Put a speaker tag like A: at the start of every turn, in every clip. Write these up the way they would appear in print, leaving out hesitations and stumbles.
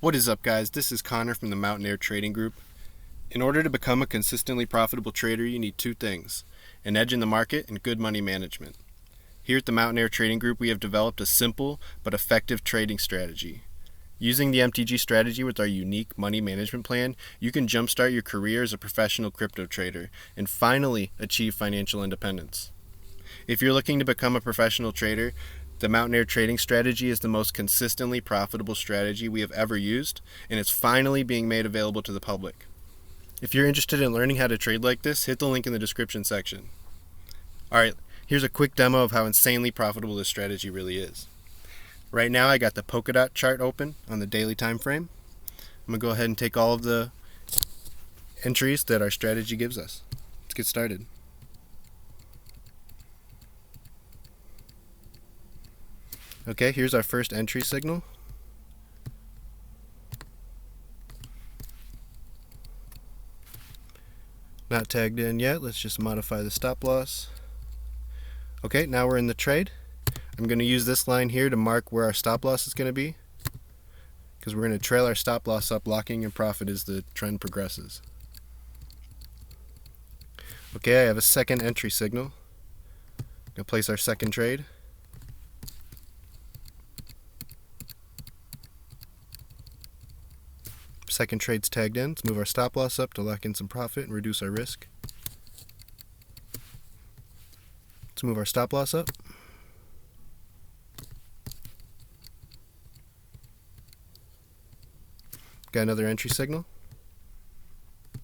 A: What is up, guys? This is Connor from the Mountaineer Trading Group. In order to become a consistently profitable trader, you need two things: an edge in the market and good money management. Here at the Mountaineer Trading Group, we have developed a simple but effective trading strategy. Using the MTG strategy with our unique money management plan, you can jumpstart your career as a professional crypto trader and finally achieve financial independence. If you're looking to become a professional trader, the Mountaineer Trading Strategy is the most consistently profitable strategy we have ever used, and it's finally being made available to the public. If you're interested in learning how to trade like this, hit the link in the description section. Alright, here's a quick demo of how insanely profitable this strategy really is. Right now I got the polka dot chart open on the daily time frame. I'm going to go ahead and take all of the entries that our strategy gives us. Let's get started. Okay, here's our first entry signal. Not tagged in yet. Let's just modify the stop loss. Okay, now we're in the trade. I'm going to use this line here to mark where our stop loss is going to be, because we're going to trail our stop loss up, locking in profit as the trend progresses. Okay, I have a second entry signal. I'm going to place our second trade. Second trade's tagged in. Let's move our stop loss up to lock in some profit and reduce our risk. Let's move our stop loss up. Got another entry signal.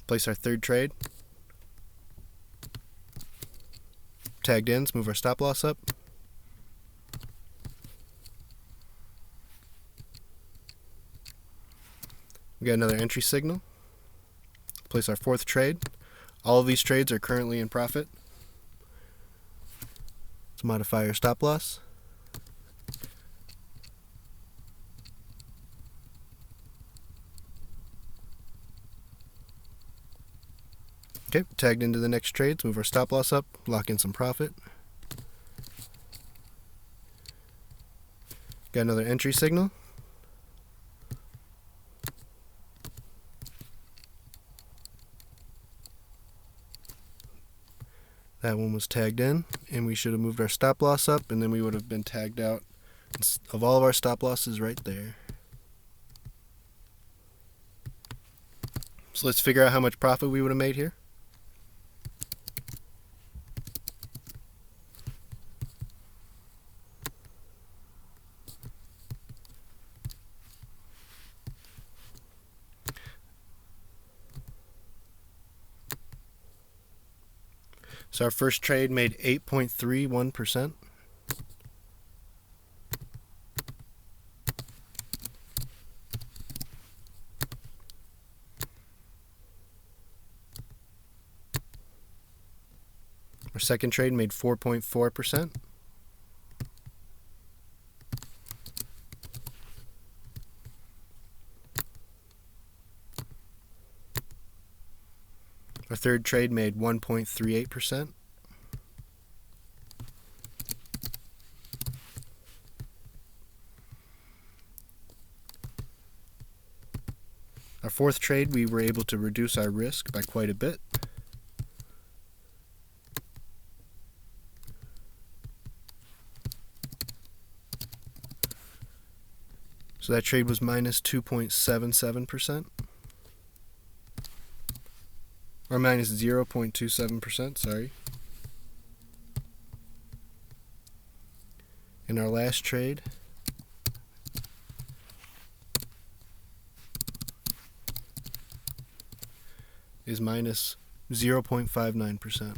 A: Place our third trade. Tagged in. Let's move our stop loss up. We got another entry signal. Place our fourth trade. All of these trades are currently in profit. Let's modify our stop loss. Okay, tagged into the next trade. Let's move our stop loss up, lock in some profit. Got another entry signal. That one was tagged in, and we should have moved our stop loss up, and then we would have been tagged out of all of our stop losses right there. So let's figure out how much profit we would have made here. So our first trade made 8.31%. Our second trade made 4.4%. Our third trade made 1.38%. Our fourth trade, we were able to reduce our risk by quite a bit. So that trade was minus 2.77%. Or minus 0.27%, sorry. In our last trade, is minus 0.59%.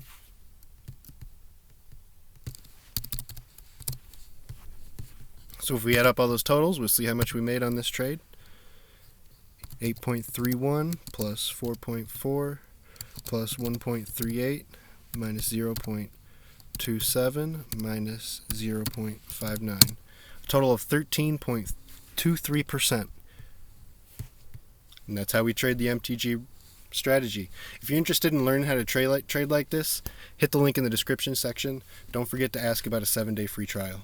A: So if we add up all those totals, we'll see how much we made on this trade. 8.31 plus 4.4 plus 1.38 minus 0.27 minus 0.59. A total of 13.23%. And that's how we trade the MTG strategy. If you're interested in learning how to trade like this, hit the link in the description section. Don't forget to ask about a 7-day free trial.